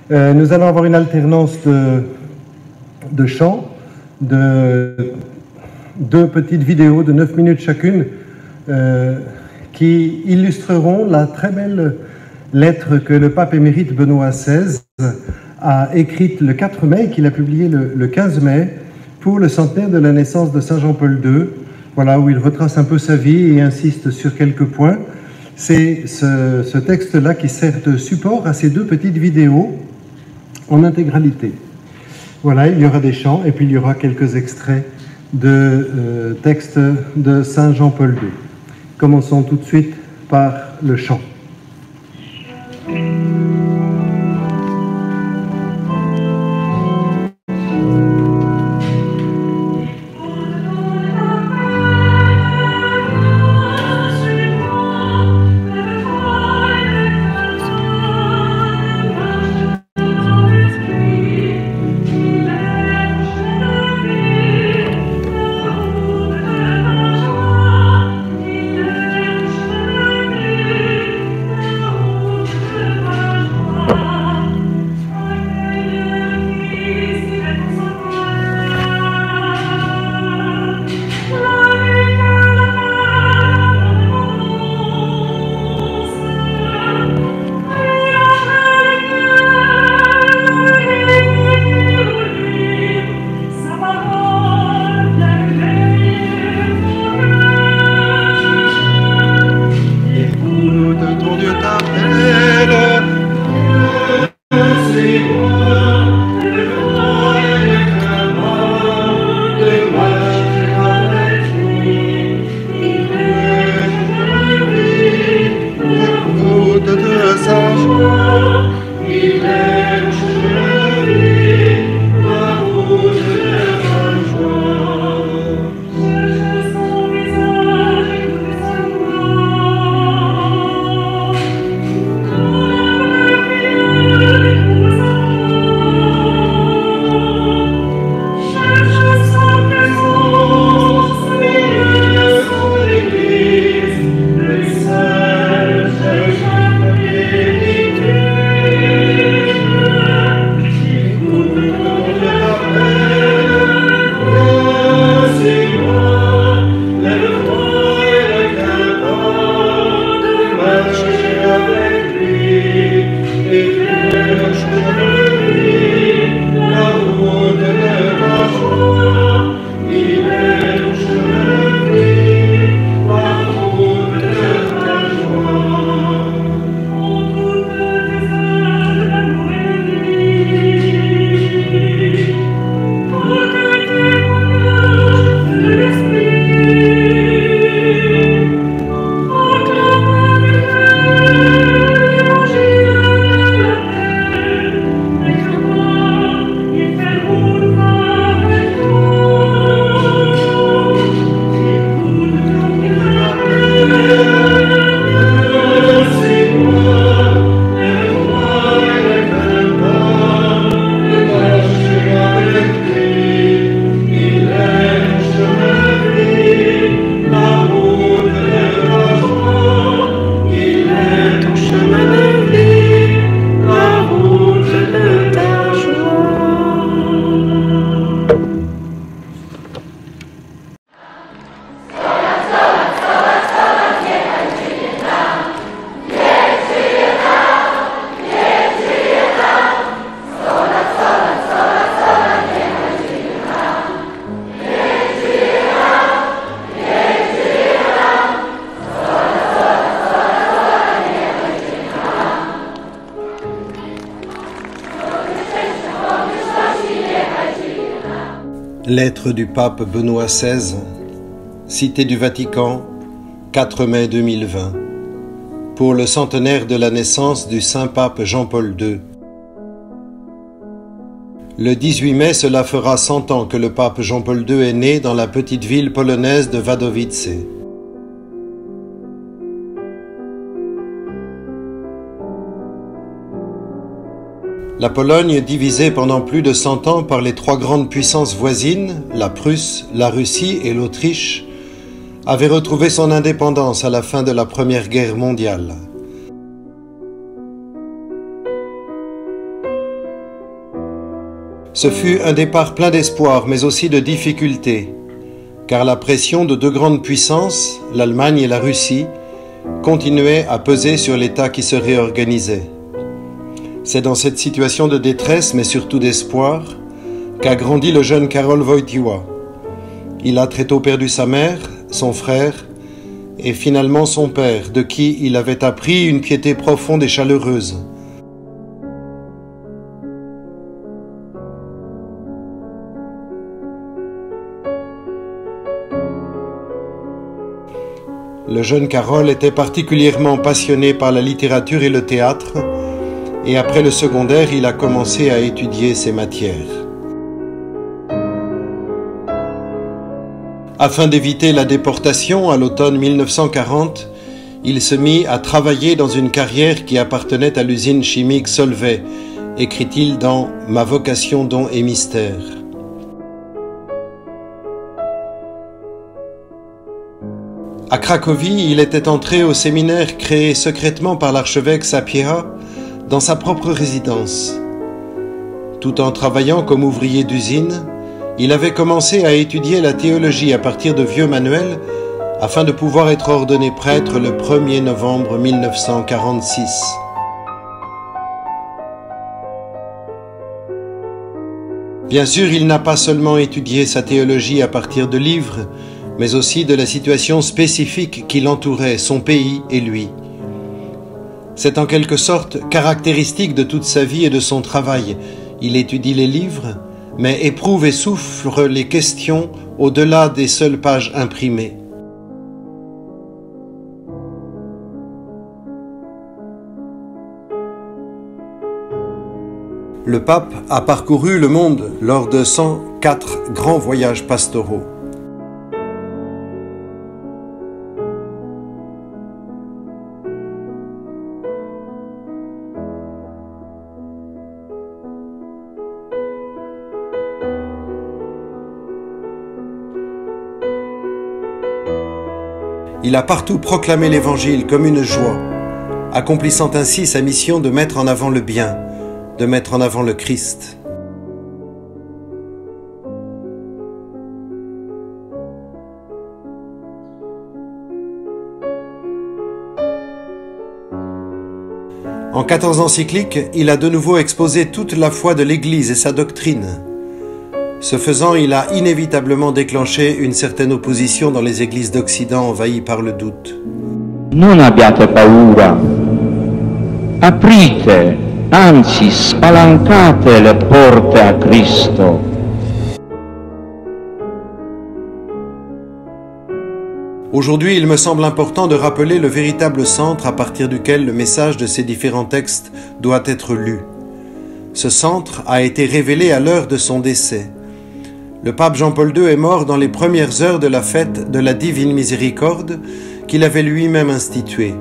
Nous allons avoir une alternance de chants, de deux petites vidéos de 9 minutes chacune qui illustreront la très belle lettre que le pape émérite Benoît XVI a écrite le 4 mai et qu'il a publiée le 15 mai pour le centenaire de la naissance de Saint Jean-Paul II, voilà, où il retrace un peu sa vie et insiste sur quelques points. C'est ce texte-là qui sert de support à ces deux petites vidéos en intégralité. Voilà, il y aura des chants et puis il y aura quelques extraits de textes de Saint Jean-Paul II. Commençons tout de suite par le chant. Lettre du pape Benoît XVI, Cité du Vatican, 4 mai 2020, pour le centenaire de la naissance du Saint-Pape Jean-Paul II. Le 18 mai, cela fera 100 ans que le pape Jean-Paul II est né dans la petite ville polonaise de Wadowice. La Pologne, divisée pendant plus de 100 ans par les trois grandes puissances voisines, la Prusse, la Russie et l'Autriche, avait retrouvé son indépendance à la fin de la Première Guerre mondiale. Ce fut un départ plein d'espoir, mais aussi de difficultés, car la pression de deux grandes puissances, l'Allemagne et la Russie, continuait à peser sur l'État qui se réorganisait. C'est dans cette situation de détresse, mais surtout d'espoir, qu'a grandi le jeune Karol Wojtyła. Il a très tôt perdu sa mère, son frère, et finalement son père, de qui il avait appris une piété profonde et chaleureuse. Le jeune Karol était particulièrement passionné par la littérature et le théâtre, et après le secondaire, il a commencé à étudier ces matières. Afin d'éviter la déportation à l'automne 1940, il se mit à travailler dans une carrière qui appartenait à l'usine chimique Solvay, écrit-il dans « Ma vocation, don et mystère ». À Cracovie, il était entré au séminaire créé secrètement par l'archevêque Sapieha dans sa propre résidence. Tout en travaillant comme ouvrier d'usine, il avait commencé à étudier la théologie à partir de vieux manuels afin de pouvoir être ordonné prêtre le 1er novembre 1946. Bien sûr, il n'a pas seulement étudié sa théologie à partir de livres, mais aussi de la situation spécifique qui l'entourait, son pays et lui. C'est en quelque sorte caractéristique de toute sa vie et de son travail. Il étudie les livres, mais éprouve et souffre les questions au-delà des seules pages imprimées. Le pape a parcouru le monde lors de 104 grands voyages pastoraux. Il a partout proclamé l'Évangile comme une joie, accomplissant ainsi sa mission de mettre en avant le bien, de mettre en avant le Christ. En 14 encycliques, il a de nouveau exposé toute la foi de l'Église et sa doctrine. Ce faisant, il a inévitablement déclenché une certaine opposition dans les églises d'Occident envahies par le doute. Non abbiate paura, aprite, anzi spalancate le porte a Cristo. Aujourd'hui, il me semble important de rappeler le véritable centre à partir duquel le message de ces différents textes doit être lu. Ce centre a été révélé à l'heure de son décès. Le pape Jean-Paul II est mort dans les premières heures de la fête de la Divine Miséricorde qu'il avait lui-même instituée.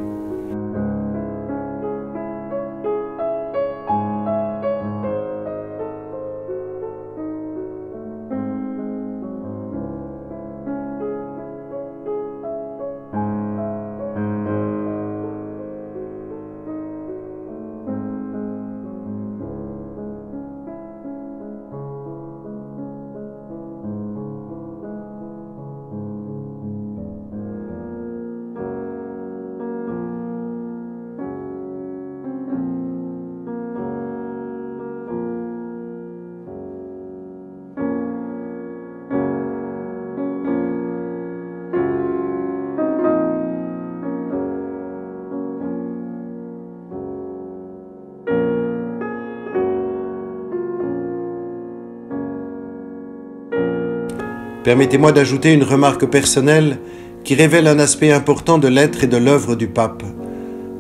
Permettez-moi d'ajouter une remarque personnelle qui révèle un aspect important de l'être et de l'œuvre du pape.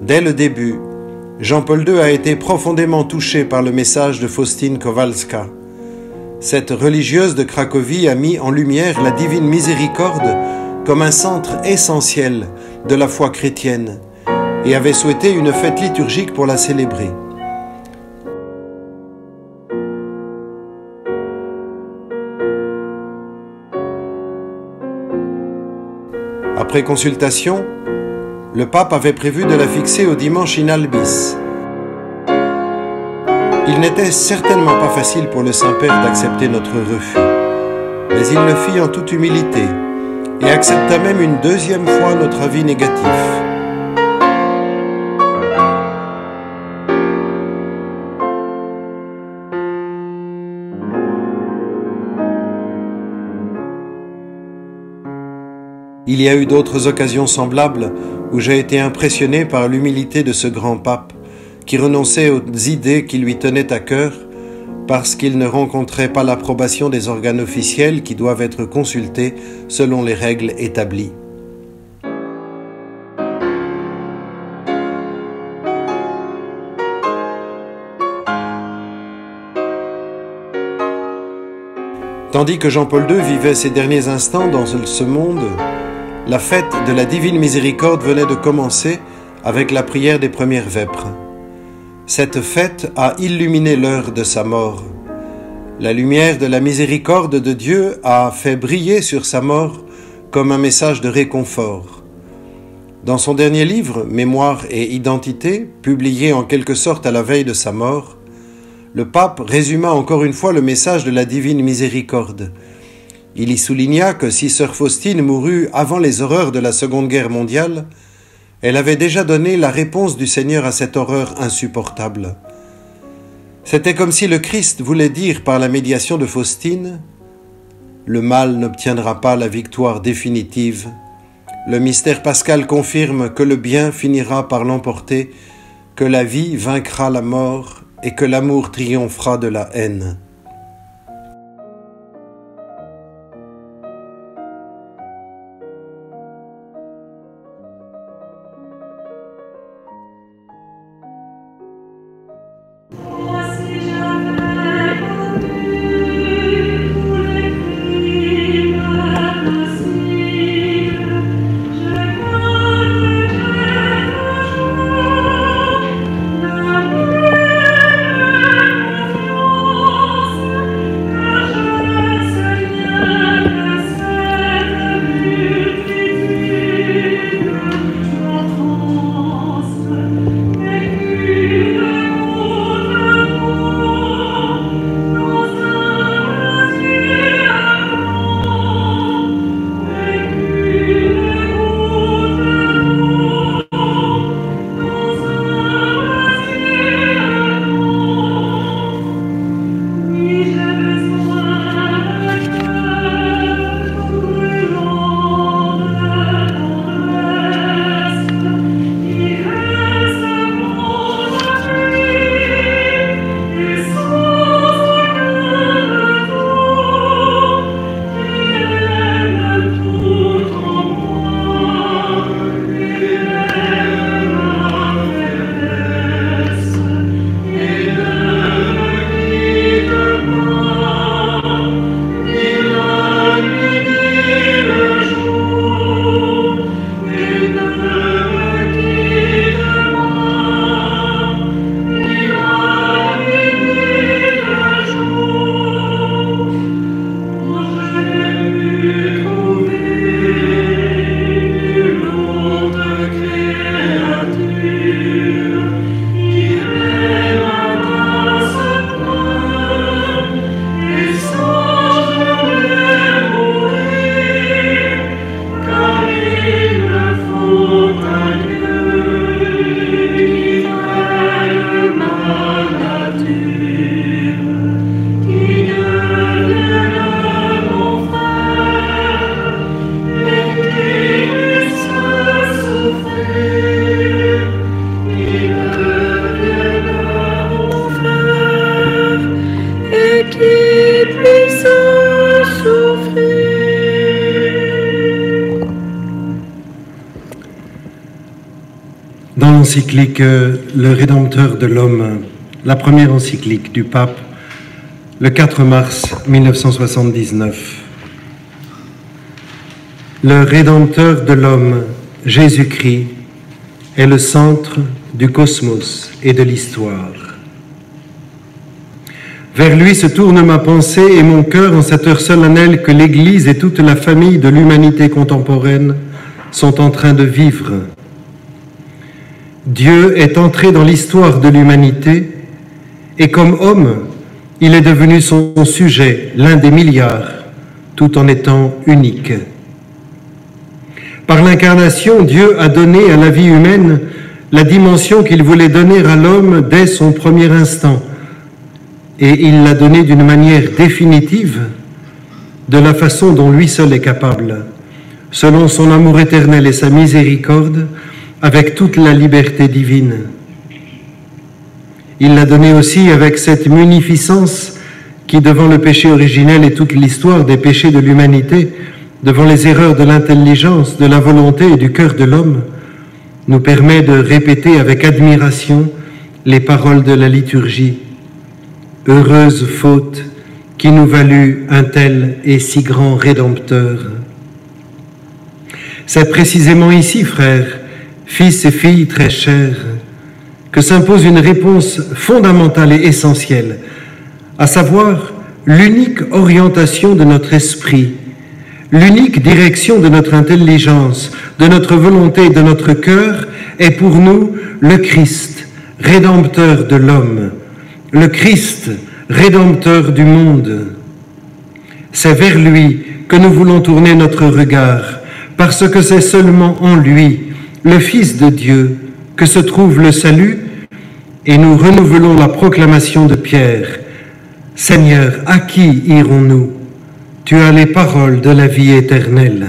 Dès le début, Jean-Paul II a été profondément touché par le message de Faustine Kowalska. Cette religieuse de Cracovie a mis en lumière la divine miséricorde comme un centre essentiel de la foi chrétienne et avait souhaité une fête liturgique pour la célébrer. Après consultation, le pape avait prévu de la fixer au dimanche in albis. Il n'était certainement pas facile pour le Saint-Père d'accepter notre refus, mais il le fit en toute humilité et accepta même une deuxième fois notre avis négatif. Il y a eu d'autres occasions semblables où j'ai été impressionné par l'humilité de ce grand pape qui renonçait aux idées qui lui tenaient à cœur parce qu'il ne rencontrait pas l'approbation des organes officiels qui doivent être consultés selon les règles établies. Tandis que Jean-Paul II vivait ses derniers instants dans ce monde, la fête de la Divine Miséricorde venait de commencer avec la prière des premières vêpres. Cette fête a illuminé l'heure de sa mort. La lumière de la miséricorde de Dieu a fait briller sur sa mort comme un message de réconfort. Dans son dernier livre, Mémoire et Identité, publié en quelque sorte à la veille de sa mort, le pape résuma encore une fois le message de la Divine Miséricorde. Il y souligna que si sœur Faustine mourut avant les horreurs de la Seconde Guerre mondiale, elle avait déjà donné la réponse du Seigneur à cette horreur insupportable. C'était comme si le Christ voulait dire par la médiation de Faustine « Le mal n'obtiendra pas la victoire définitive. Le mystère pascal confirme que le bien finira par l'emporter, que la vie vaincra la mort et que l'amour triomphera de la haine. » Dans l'encyclique Le Rédempteur de l'homme, la première encyclique du pape, le 4 mars 1979. Le Rédempteur de l'homme, Jésus-Christ, est le centre du cosmos et de l'histoire. Vers lui se tourne ma pensée et mon cœur en cette heure solennelle que l'Église et toute la famille de l'humanité contemporaine sont en train de vivre. Dieu est entré dans l'histoire de l'humanité Et comme homme, il est devenu son sujet, l'un des milliards, tout en étant unique. Par l'incarnation, Dieu a donné à la vie humaine la dimension qu'il voulait donner à l'homme dès son premier instant. Et il l'a donnée d'une manière définitive, de la façon dont lui seul est capable, selon son amour éternel et sa miséricorde, avec toute la liberté divine. Il l'a donnée aussi avec cette munificence qui, devant le péché originel et toute l'histoire des péchés de l'humanité, devant les erreurs de l'intelligence, de la volonté et du cœur de l'homme, nous permet de répéter avec admiration les paroles de la liturgie. Heureuse faute qui nous valut un tel et si grand Rédempteur. C'est précisément ici, frères, fils et filles très chers, que s'impose une réponse fondamentale et essentielle, à savoir l'unique orientation de notre esprit, l'unique direction de notre intelligence, de notre volonté et de notre cœur est pour nous le Christ, Rédempteur de l'homme, le Christ, Rédempteur du monde. C'est vers lui que nous voulons tourner notre regard, parce que c'est seulement en lui, le Fils de Dieu, que se trouve le salut, et nous renouvelons la proclamation de Pierre. Seigneur, à qui irons-nous? Tu as les paroles de la vie éternelle.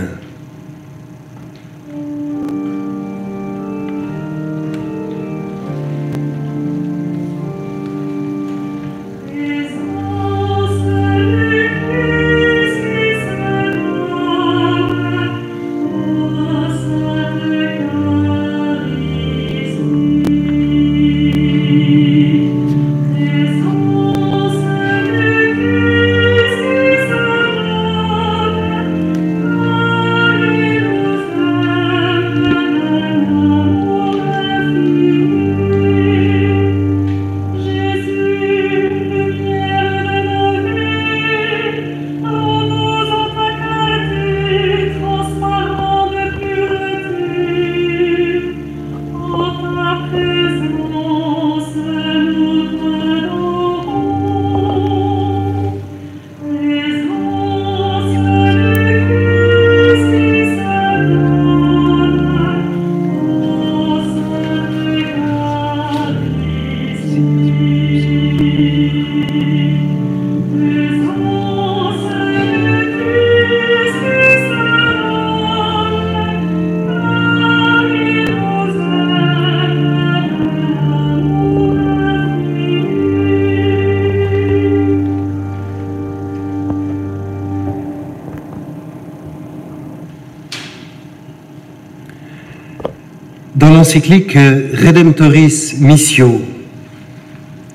Dans l'encyclique Redemptoris Missio,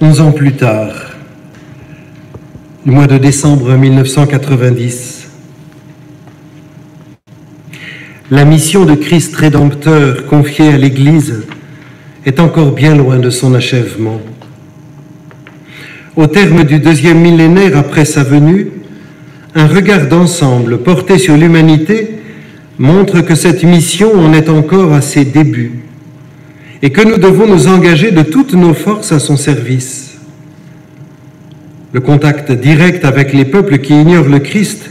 11 ans plus tard, le mois de décembre 1990, la mission de Christ Rédempteur confiée à l'Église est encore bien loin de son achèvement. Au terme du deuxième millénaire après sa venue, un regard d'ensemble porté sur l'humanité montre que cette mission en est encore à ses débuts et que nous devons nous engager de toutes nos forces à son service. Le contact direct avec les peuples qui ignorent le Christ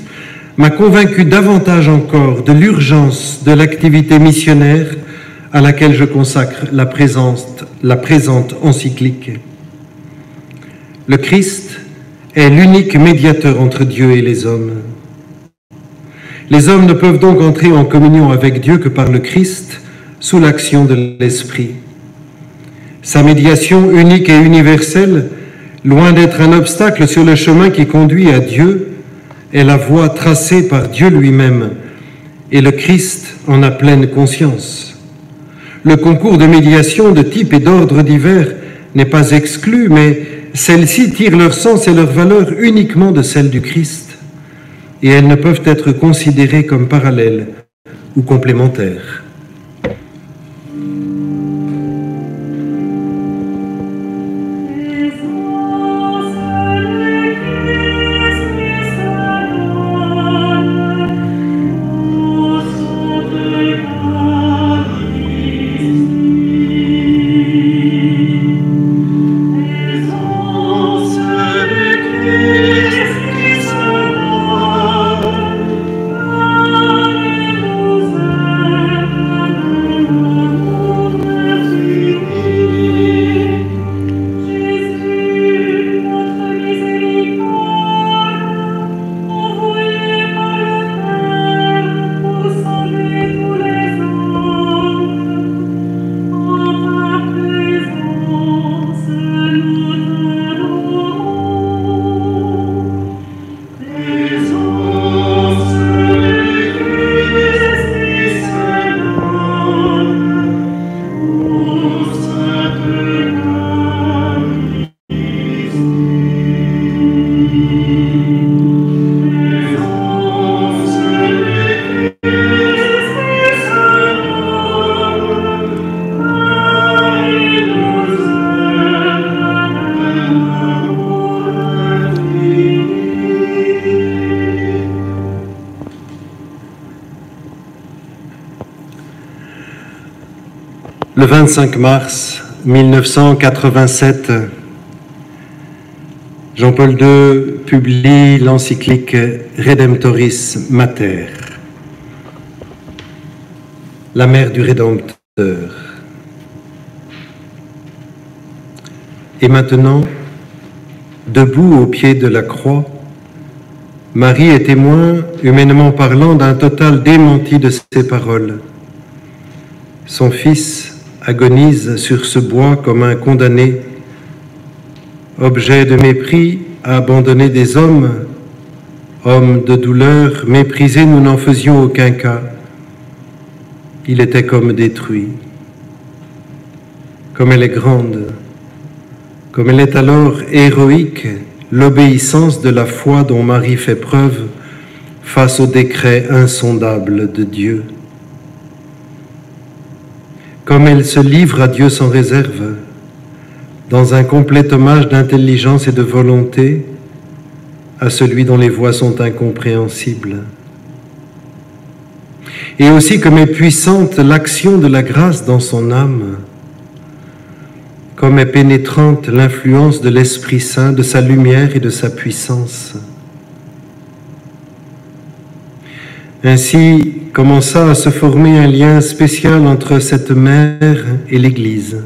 m'a convaincu davantage encore de l'urgence de l'activité missionnaire à laquelle je consacre la présente encyclique. Le Christ est l'unique médiateur entre Dieu et les hommes. Les hommes ne peuvent donc entrer en communion avec Dieu que par le Christ, sous l'action de l'Esprit. Sa médiation unique et universelle, loin d'être un obstacle sur le chemin qui conduit à Dieu, est la voie tracée par Dieu lui-même, et le Christ en a pleine conscience. Le concours de médiation de type et d'ordre divers n'est pas exclu, mais celles-ci tirent leur sens et leur valeur uniquement de celle du Christ, et elles ne peuvent être considérées comme parallèles ou complémentaires. Oh Le 25 mars 1987, Jean-Paul II publie l'encyclique Redemptoris Mater, la mère du Rédempteur. Et maintenant, debout au pied de la croix, Marie est témoin, humainement parlant, d'un total démenti de ses paroles. Son fils agonise sur ce bois comme un condamné, objet de mépris, abandonné des hommes, homme de douleur, méprisé, nous n'en faisions aucun cas. Il était comme détruit. Comme elle est grande, comme elle est alors héroïque, l'obéissance de la foi dont Marie fait preuve face au décret insondable de Dieu. Comme elle se livre à Dieu sans réserve, dans un complet hommage d'intelligence et de volonté à celui dont les voies sont incompréhensibles. Et aussi comme est puissante l'action de la grâce dans son âme, comme est pénétrante l'influence de l'Esprit Saint, de sa lumière et de sa puissance. Ainsi commença à se former un lien spécial entre cette mère et l'Église.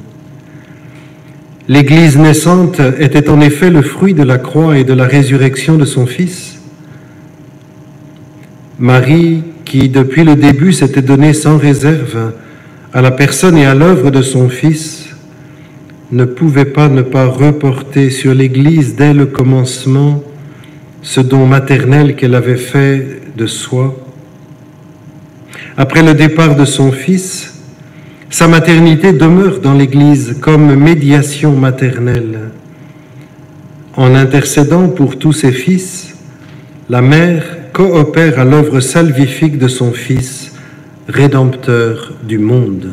L'Église naissante était en effet le fruit de la croix et de la résurrection de son Fils. Marie, qui depuis le début s'était donnée sans réserve à la personne et à l'œuvre de son Fils, ne pouvait pas ne pas reporter sur l'Église dès le commencement ce don maternel qu'elle avait fait de soi. Après le départ de son Fils, sa maternité demeure dans l'Église comme médiation maternelle. En intercédant pour tous ses fils, la mère coopère à l'œuvre salvifique de son Fils, Rédempteur du monde.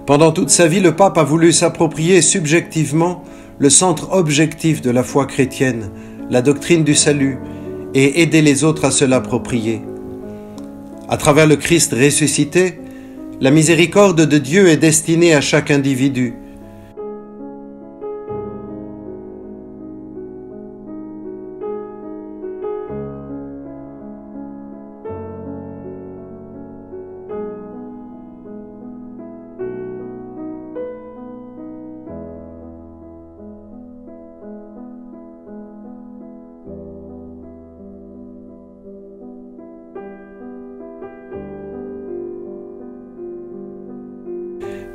Pendant toute sa vie, le pape a voulu s'approprier subjectivement le centre objectif de la foi chrétienne, la doctrine du salut, et aider les autres à se l'approprier. À travers le Christ ressuscité, la miséricorde de Dieu est destinée à chaque individu.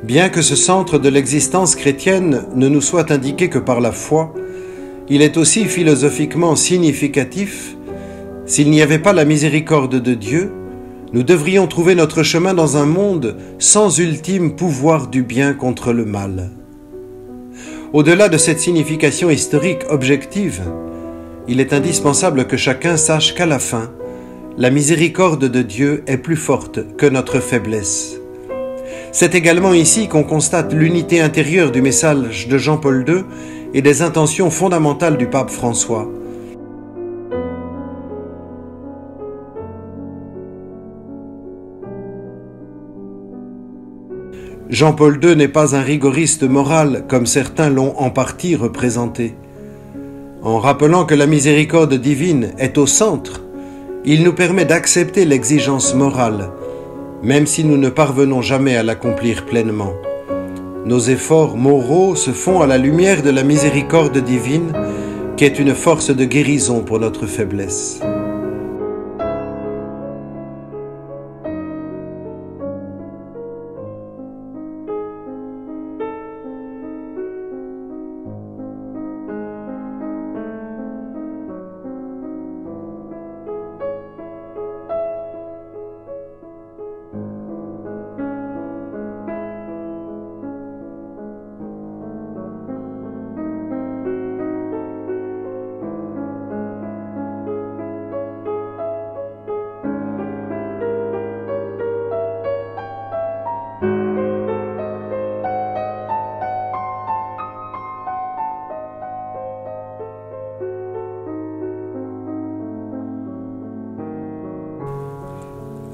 Bien que ce centre de l'existence chrétienne ne nous soit indiqué que par la foi, il est aussi philosophiquement significatif. S'il n'y avait pas la miséricorde de Dieu, nous devrions trouver notre chemin dans un monde sans ultime pouvoir du bien contre le mal. Au-delà de cette signification historique objective, il est indispensable que chacun sache qu'à la fin, la miséricorde de Dieu est plus forte que notre faiblesse. C'est également ici qu'on constate l'unité intérieure du message de Jean-Paul II et des intentions fondamentales du pape François. Jean-Paul II n'est pas un rigoriste moral comme certains l'ont en partie représenté. En rappelant que la miséricorde divine est au centre, il nous permet d'accepter l'exigence morale, même si nous ne parvenons jamais à l'accomplir pleinement. Nos efforts moraux se font à la lumière de la miséricorde divine, qui est une force de guérison pour notre faiblesse.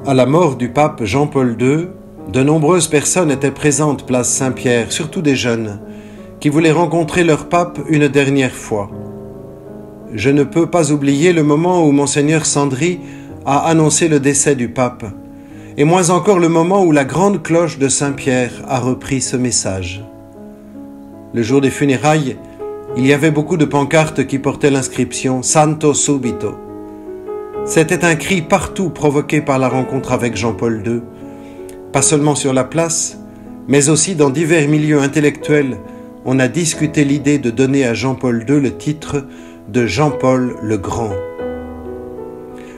À la mort du pape Jean-Paul II, de nombreuses personnes étaient présentes place Saint-Pierre, surtout des jeunes, qui voulaient rencontrer leur pape une dernière fois. Je ne peux pas oublier le moment où Monseigneur Sandri a annoncé le décès du pape, et moins encore le moment où la grande cloche de Saint-Pierre a repris ce message. Le jour des funérailles, il y avait beaucoup de pancartes qui portaient l'inscription « Santo subito ». C'était un cri partout provoqué par la rencontre avec Jean-Paul II, pas seulement sur la place, mais aussi dans divers milieux intellectuels. On a discuté l'idée de donner à Jean-Paul II le titre de Jean-Paul le Grand.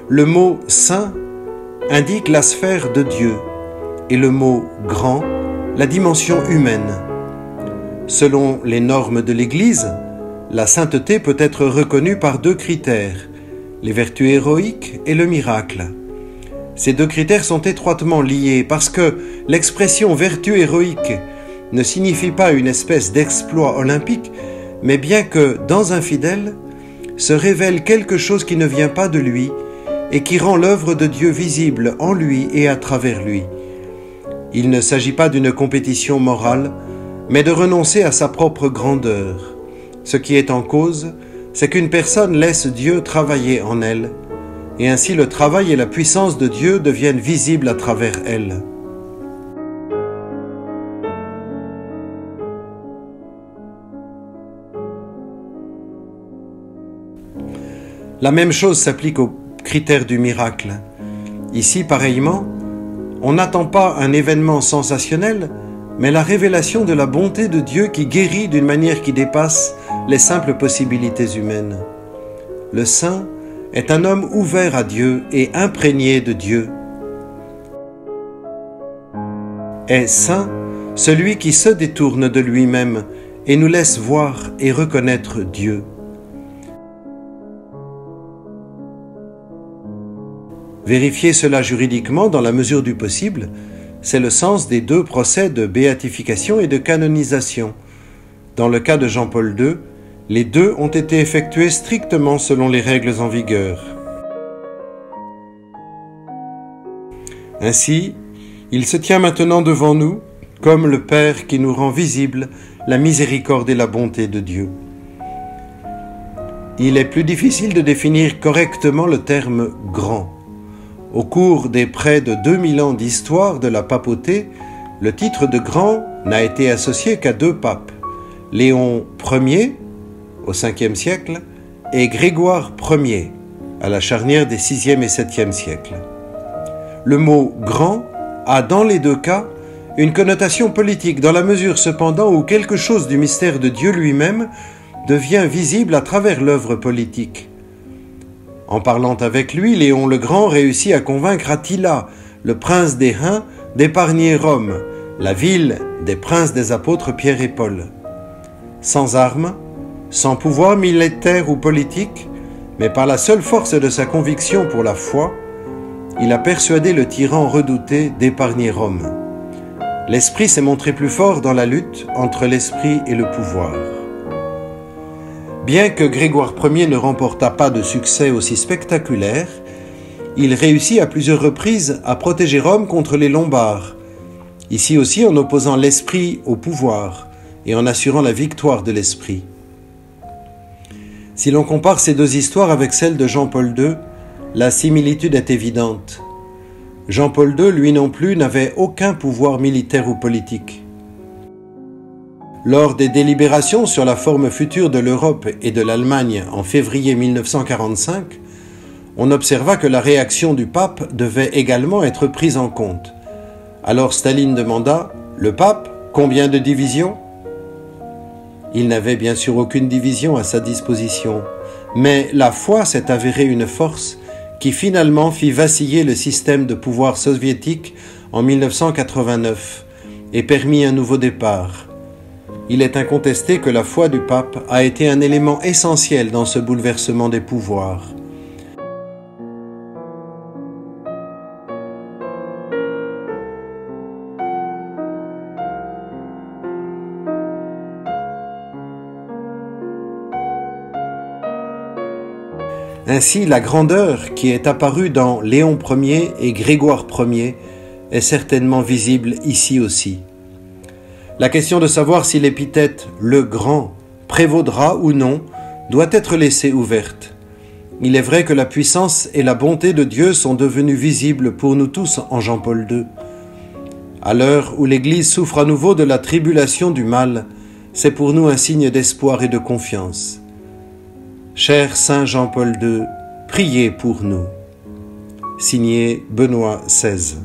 Le mot « saint » indique la sphère de Dieu et le mot « grand » la dimension humaine. Selon les normes de l'Église, la sainteté peut être reconnue par deux critères, les vertus héroïques et le miracle. Ces deux critères sont étroitement liés parce que l'expression vertu héroïque ne signifie pas une espèce d'exploit olympique, mais bien que, dans un fidèle, se révèle quelque chose qui ne vient pas de lui et qui rend l'œuvre de Dieu visible en lui et à travers lui. Il ne s'agit pas d'une compétition morale, mais de renoncer à sa propre grandeur. Ce qui est en cause, c'est qu'une personne laisse Dieu travailler en elle, et ainsi le travail et la puissance de Dieu deviennent visibles à travers elle. La même chose s'applique aux critères du miracle. Ici, pareillement, on n'attend pas un événement sensationnel, mais la révélation de la bonté de Dieu qui guérit d'une manière qui dépasse les simples possibilités humaines. Le saint est un homme ouvert à Dieu et imprégné de Dieu. Est saint celui qui se détourne de lui-même et nous laisse voir et reconnaître Dieu. Vérifier cela juridiquement dans la mesure du possible, C'est le sens des 2 procès de béatification et de canonisation. Dans le cas de Jean-Paul II, les 2 ont été effectués strictement selon les règles en vigueur. Ainsi, il se tient maintenant devant nous comme le Père qui nous rend visible la miséricorde et la bonté de Dieu. Il est plus difficile de définir correctement le terme « grand ». Au cours des près de 2000 ans d'histoire de la papauté, le titre de grand n'a été associé qu'à 2 papes, Léon Ier, au 5e siècle, et Grégoire Ier, à la charnière des 6e et 7e siècles. Le mot « grand » a dans les 2 cas une connotation politique, dans la mesure cependant où quelque chose du mystère de Dieu lui-même devient visible à travers l'œuvre politique. En parlant avec lui, Léon le Grand réussit à convaincre Attila, le prince des Huns, d'épargner Rome, la ville des princes des apôtres Pierre et Paul. Sans armes, sans pouvoir militaire ou politique, mais par la seule force de sa conviction pour la foi, il a persuadé le tyran redouté d'épargner Rome. L'esprit s'est montré plus fort dans la lutte entre l'esprit et le pouvoir. Bien que Grégoire Ier ne remporta pas de succès aussi spectaculaire, il réussit à plusieurs reprises à protéger Rome contre les Lombards, ici aussi en opposant l'esprit au pouvoir et en assurant la victoire de l'esprit. Si l'on compare ces 2 histoires avec celle de Jean-Paul II, la similitude est évidente. Jean-Paul II, lui non plus, n'avait aucun pouvoir militaire ou politique. Lors des délibérations sur la forme future de l'Europe et de l'Allemagne en février 1945, on observa que la réaction du pape devait également être prise en compte. Alors Staline demanda « Le pape, combien de divisions ?» Il n'avait bien sûr aucune division à sa disposition, mais la foi s'est avérée une force qui finalement fit vaciller le système de pouvoir soviétique en 1989 et permit un nouveau départ. Il est incontesté que la foi du pape a été un élément essentiel dans ce bouleversement des pouvoirs. Ainsi, la grandeur qui est apparue dans Léon Ier et Grégoire Ier est certainement visible ici aussi. La question de savoir si l'épithète « le grand » prévaudra ou non doit être laissée ouverte. Il est vrai que la puissance et la bonté de Dieu sont devenues visibles pour nous tous en Jean-Paul II. À l'heure où l'Église souffre à nouveau de la tribulation du mal, c'est pour nous un signe d'espoir et de confiance. Cher Saint Jean-Paul II, priez pour nous. Signé Benoît XVI.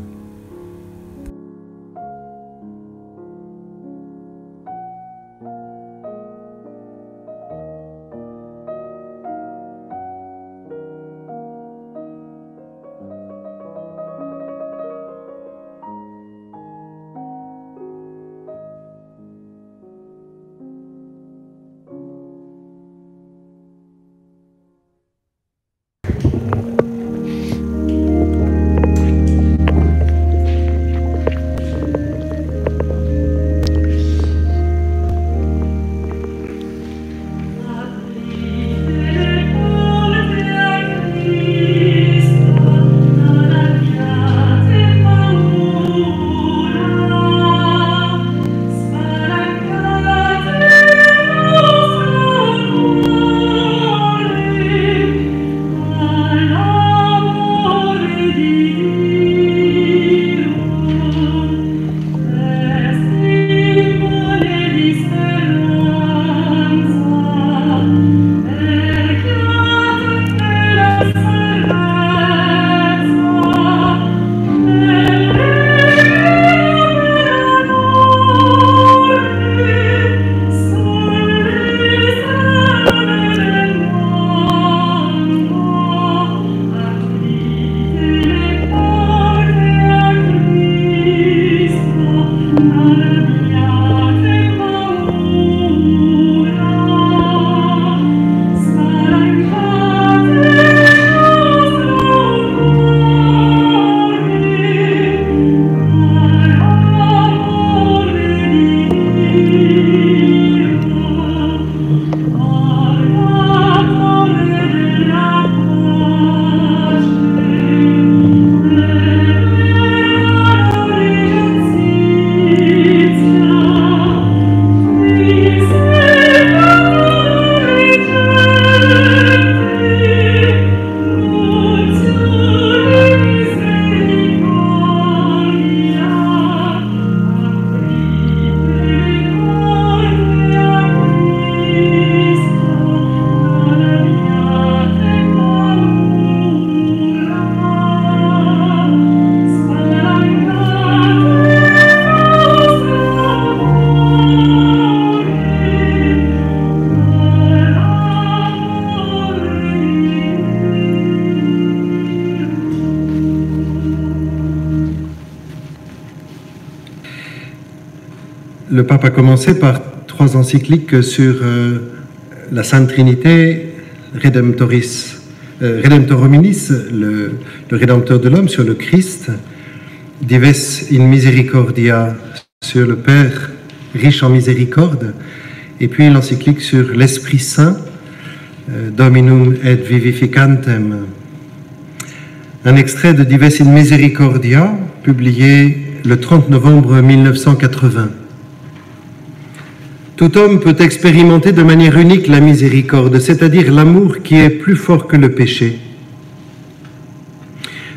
le pape a commencé par 3 encycliques sur la Sainte Trinité, Redemptorum Hominis, le Rédempteur de l'homme, sur le Christ, Dives in Misericordia, sur le Père riche en miséricorde, et puis l'encyclique sur l'Esprit Saint, Dominum et Vivificantem. Un extrait de Dives in Misericordia, publié le 30 novembre 1980. Tout homme peut expérimenter de manière unique la miséricorde, c'est-à-dire l'amour qui est plus fort que le péché.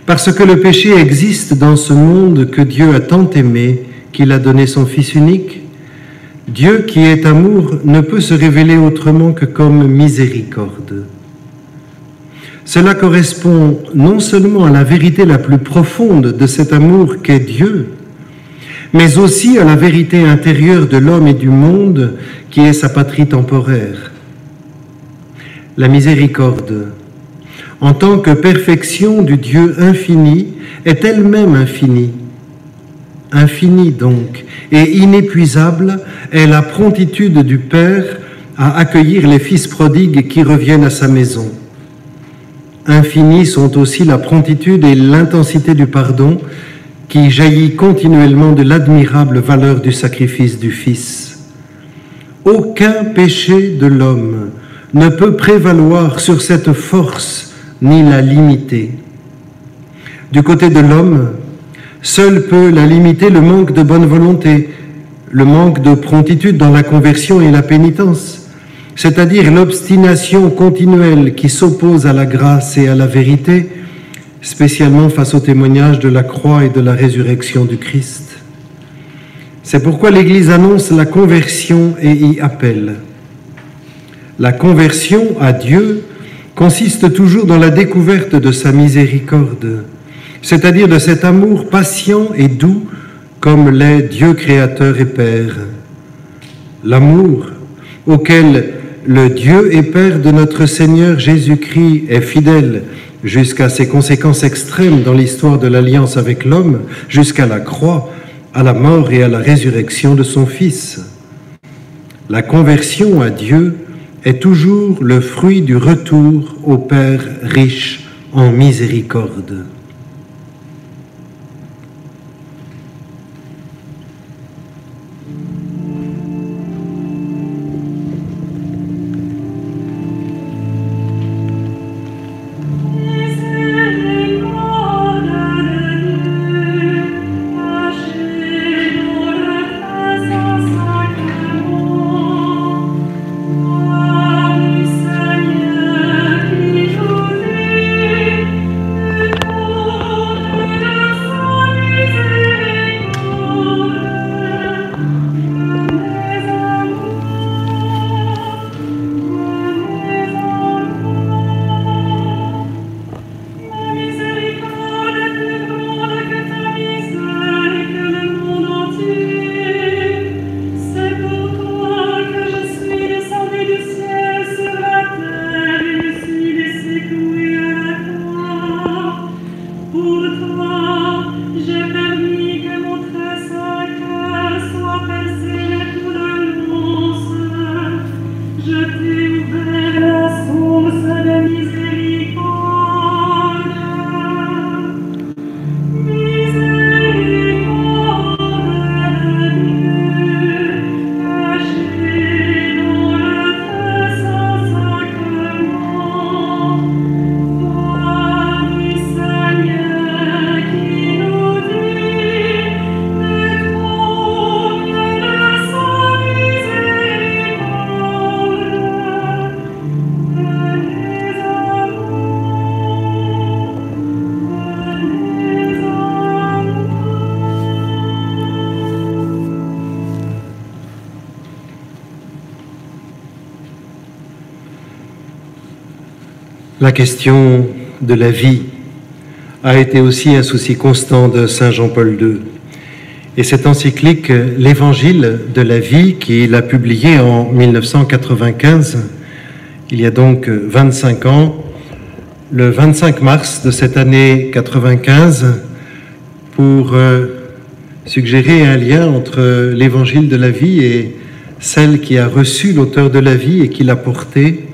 Parce que le péché existe dans ce monde que Dieu a tant aimé qu'il a donné son Fils unique, Dieu qui est amour ne peut se révéler autrement que comme miséricorde. Cela correspond non seulement à la vérité la plus profonde de cet amour qu'est Dieu, mais aussi à la vérité intérieure de l'homme et du monde qui est sa patrie temporaire. La miséricorde, en tant que perfection du Dieu infini, est elle-même infinie. Infinie donc, et inépuisable est la promptitude du Père à accueillir les fils prodigues qui reviennent à sa maison. Infinies sont aussi la promptitude et l'intensité du pardon qui jaillit continuellement de l'admirable valeur du sacrifice du Fils. Aucun péché de l'homme ne peut prévaloir sur cette force ni la limiter. Du côté de l'homme, seul peut la limiter le manque de bonne volonté, le manque de promptitude dans la conversion et la pénitence, c'est-à-dire l'obstination continuelle qui s'oppose à la grâce et à la vérité, spécialement face au témoignage de la croix et de la résurrection du Christ. C'est pourquoi l'Église annonce la conversion et y appelle. La conversion à Dieu consiste toujours dans la découverte de sa miséricorde, c'est-à-dire de cet amour patient et doux comme l'est Dieu créateur et Père. L'amour auquel le Dieu et Père de notre Seigneur Jésus-Christ est fidèle jusqu'à ses conséquences extrêmes dans l'histoire de l'alliance avec l'homme, jusqu'à la croix, à la mort et à la résurrection de son Fils. La conversion à Dieu est toujours le fruit du retour au Père riche en miséricorde. La question de la vie a été aussi un souci constant de Saint Jean-Paul II. Et cette encyclique, l'Évangile de la vie, qu'il a publié en 1995, il y a donc 25 ans, le 25 mars de cette année 95, pour suggérer un lien entre l'évangile de la vie et celle qui a reçu l'auteur de la vie et qui l'a porté,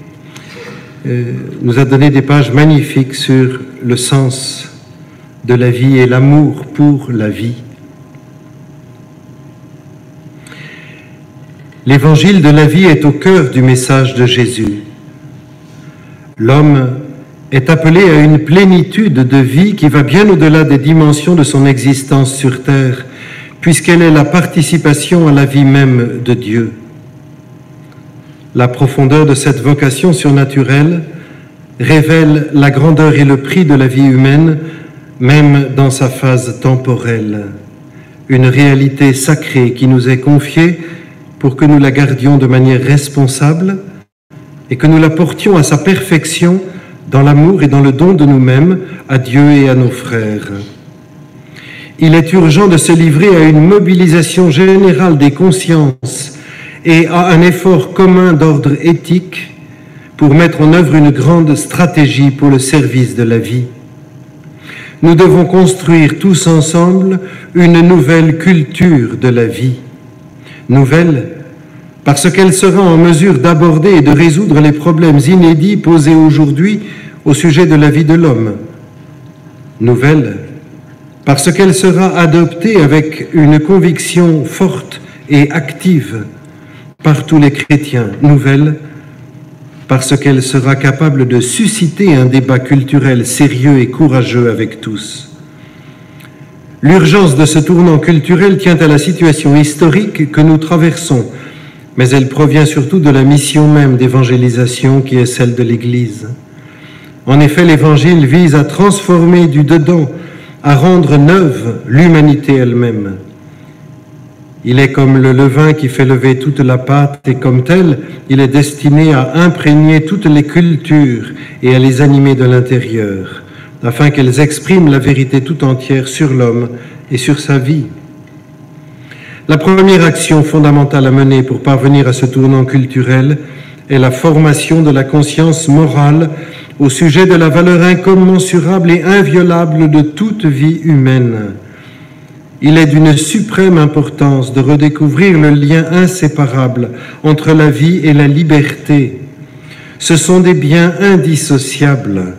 nous a donné des pages magnifiques sur le sens de la vie et l'amour pour la vie. L'évangile de la vie est au cœur du message de Jésus. L'homme est appelé à une plénitude de vie qui va bien au-delà des dimensions de son existence sur terre, puisqu'elle est la participation à la vie même de Dieu. La profondeur de cette vocation surnaturelle révèle la grandeur et le prix de la vie humaine, même dans sa phase temporelle. Une réalité sacrée qui nous est confiée pour que nous la gardions de manière responsable et que nous la portions à sa perfection dans l'amour et dans le don de nous-mêmes à Dieu et à nos frères. Il est urgent de se livrer à une mobilisation générale des consciences et à un effort commun d'ordre éthique pour mettre en œuvre une grande stratégie pour le service de la vie. Nous devons construire tous ensemble une nouvelle culture de la vie. Nouvelle parce qu'elle sera en mesure d'aborder et de résoudre les problèmes inédits posés aujourd'hui au sujet de la vie de l'homme. Nouvelle parce qu'elle sera adoptée avec une conviction forte et active par tous les chrétiens. Nouvelle parce qu'elle sera capable de susciter un débat culturel sérieux et courageux avec tous. L'urgence de ce tournant culturel tient à la situation historique que nous traversons, mais elle provient surtout de la mission même d'évangélisation qui est celle de l'Église. En effet, l'Évangile vise à transformer du dedans, à rendre neuve l'humanité elle-même. Il est comme le levain qui fait lever toute la pâte et comme tel, il est destiné à imprégner toutes les cultures et à les animer de l'intérieur, afin qu'elles expriment la vérité tout entière sur l'homme et sur sa vie. La première action fondamentale à mener pour parvenir à ce tournant culturel est la formation de la conscience morale au sujet de la valeur incommensurable et inviolable de toute vie humaine. Il est d'une suprême importance de redécouvrir le lien inséparable entre la vie et la liberté. Ce sont des biens indissociables.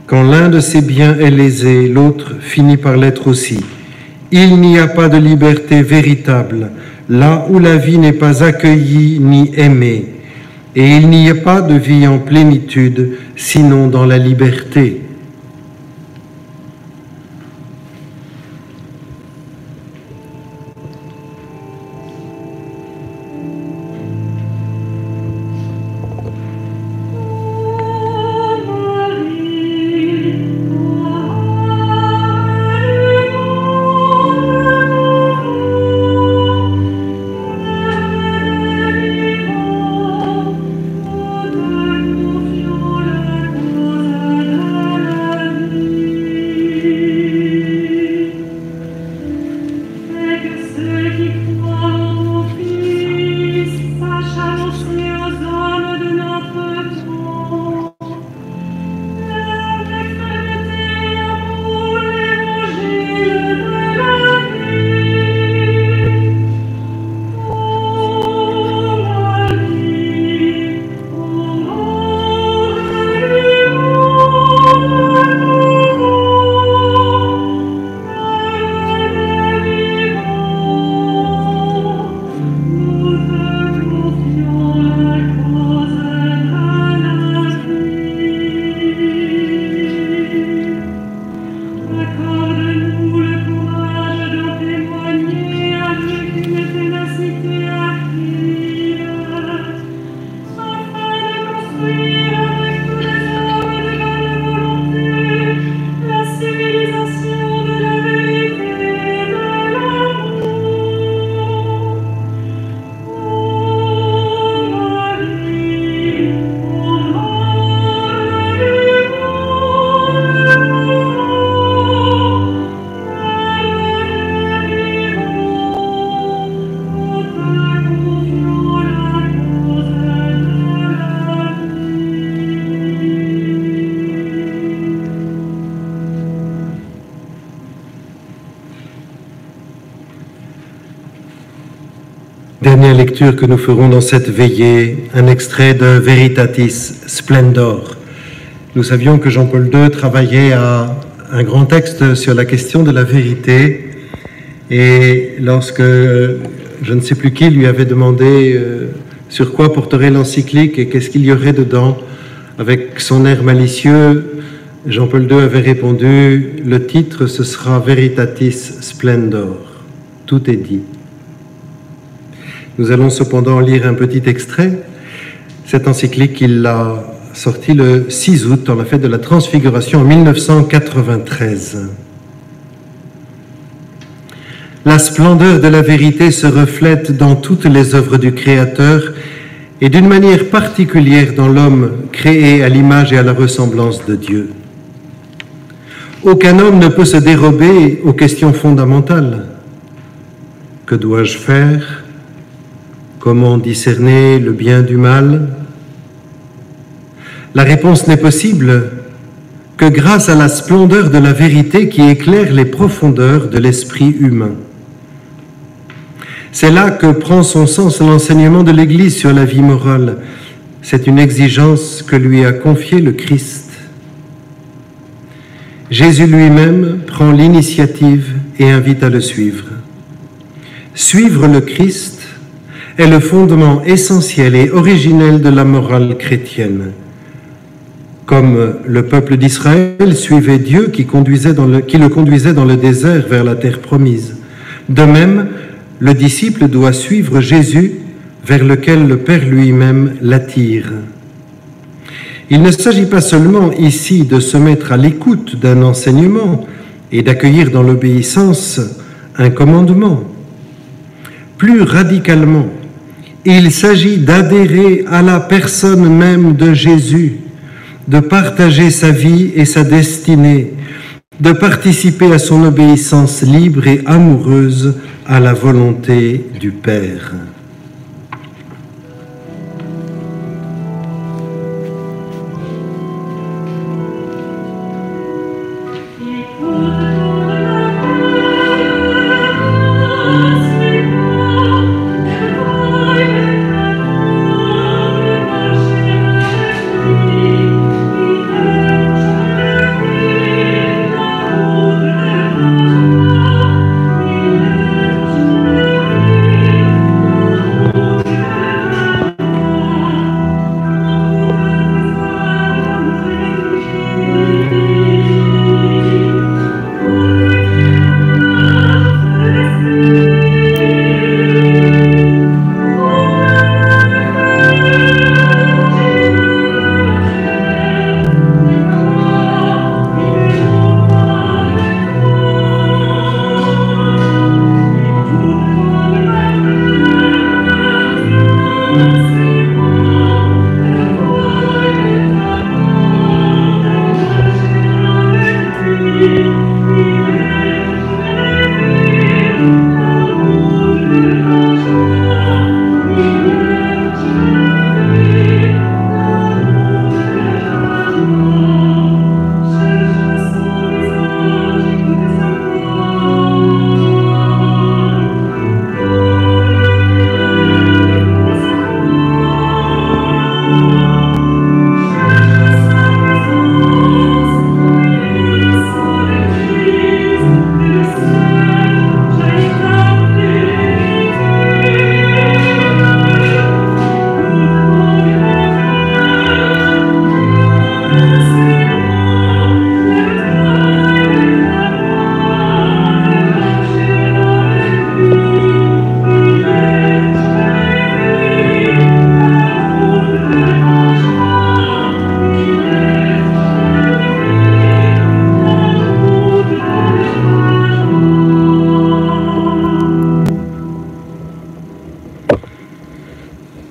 Quand l'un de ces biens est lésé, l'autre finit par l'être aussi. Il n'y a pas de liberté véritable là où la vie n'est pas accueillie ni aimée, et il n'y a pas de vie en plénitude sinon dans la liberté. dernière lecture que nous ferons dans cette veillée, un extrait de Veritatis Splendor. Nous savions que Jean-Paul II travaillait à un grand texte sur la question de la vérité, et lorsque je ne sais plus qui lui avait demandé sur quoi porterait l'encyclique et qu'est-ce qu'il y aurait dedans, avec son air malicieux, Jean-Paul II avait répondu, le titre ce sera Veritatis Splendor, tout est dit. Nous allons cependant lire un petit extrait. Cette encyclique, il l'a sortie le 6 août, en la fête de la Transfiguration en 1993. La splendeur de la vérité se reflète dans toutes les œuvres du Créateur et d'une manière particulière dans l'homme créé à l'image et à la ressemblance de Dieu. Aucun homme ne peut se dérober aux questions fondamentales. Que dois-je faire ? Comment discerner le bien du mal? La réponse n'est possible que grâce à la splendeur de la vérité qui éclaire les profondeurs de l'esprit humain. C'est là que prend son sens l'enseignement de l'Église sur la vie morale. C'est une exigence que lui a confiée le Christ. Jésus lui-même prend l'initiative et invite à le suivre. Suivre le Christ est le fondement essentiel et originel de la morale chrétienne. Comme le peuple d'Israël suivait Dieu qui le conduisait dans le désert vers la terre promise. De même, le disciple doit suivre Jésus vers lequel le Père lui-même l'attire. Il ne s'agit pas seulement ici de se mettre à l'écoute d'un enseignement et d'accueillir dans l'obéissance un commandement. Plus radicalement, il s'agit d'adhérer à la personne même de Jésus, de partager sa vie et sa destinée, de participer à son obéissance libre et amoureuse à la volonté du Père.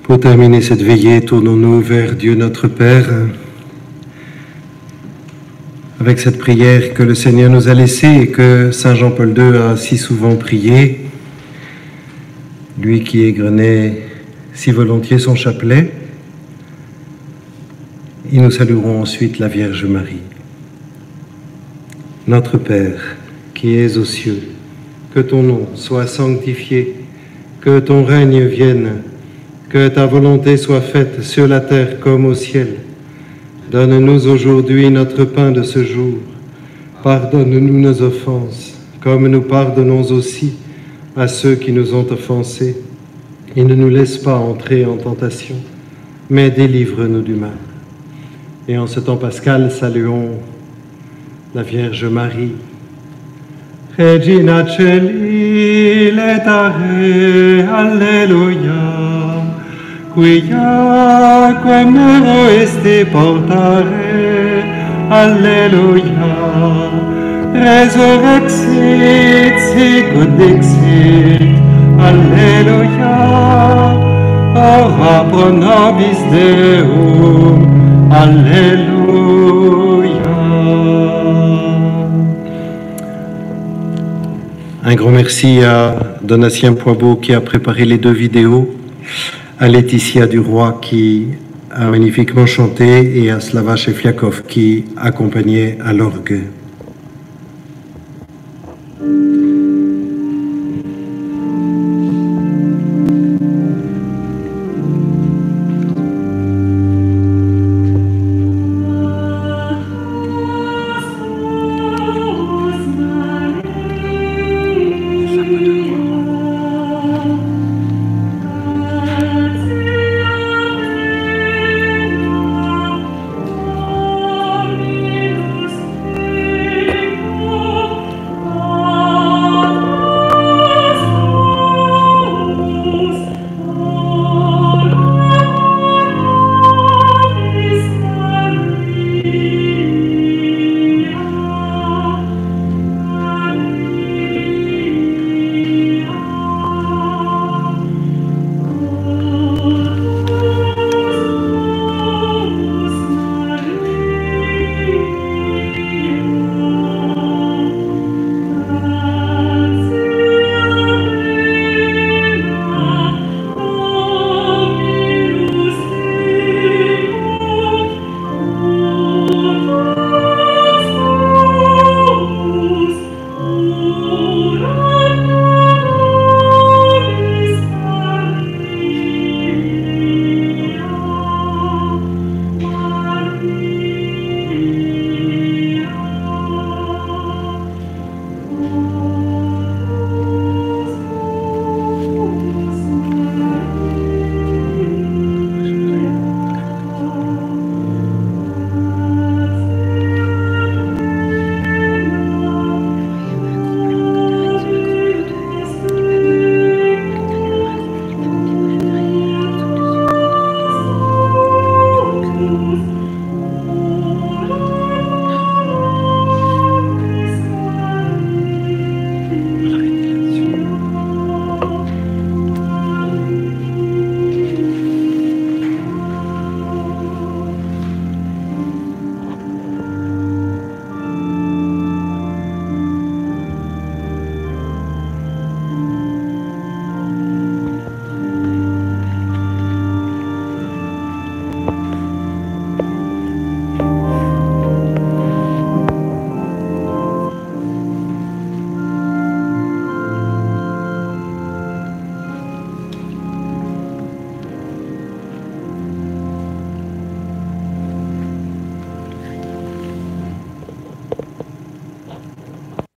Pour terminer cette veillée, tournons-nous vers Dieu notre Père, avec cette prière que le Seigneur nous a laissée et que Saint Jean-Paul II a si souvent priée, lui qui égrenait si volontiers son chapelet. Et nous saluerons ensuite la Vierge Marie. Notre Père, qui es aux cieux, que ton nom soit sanctifié, Que ton règne vienne, que ta volonté soit faite sur la terre comme au ciel. Donne-nous aujourd'hui notre pain de ce jour. Pardonne-nous nos offenses, comme nous pardonnons aussi à ceux qui nous ont offensés. Et ne nous laisse pas entrer en tentation, mais délivre-nous du mal. Et en ce temps pascal, saluons la Vierge Marie. Regina Celi letare, alleluia, quia quemero este portare, alleluia, resurrexit sicut dixit, alleluia, ora pro nobis Deum, alleluia. Un grand merci à Donatien Poibeau qui a préparé les 2 vidéos, à Laetitia Duroy qui a magnifiquement chanté et à Slava Shefliakov qui accompagnait à l'orgue.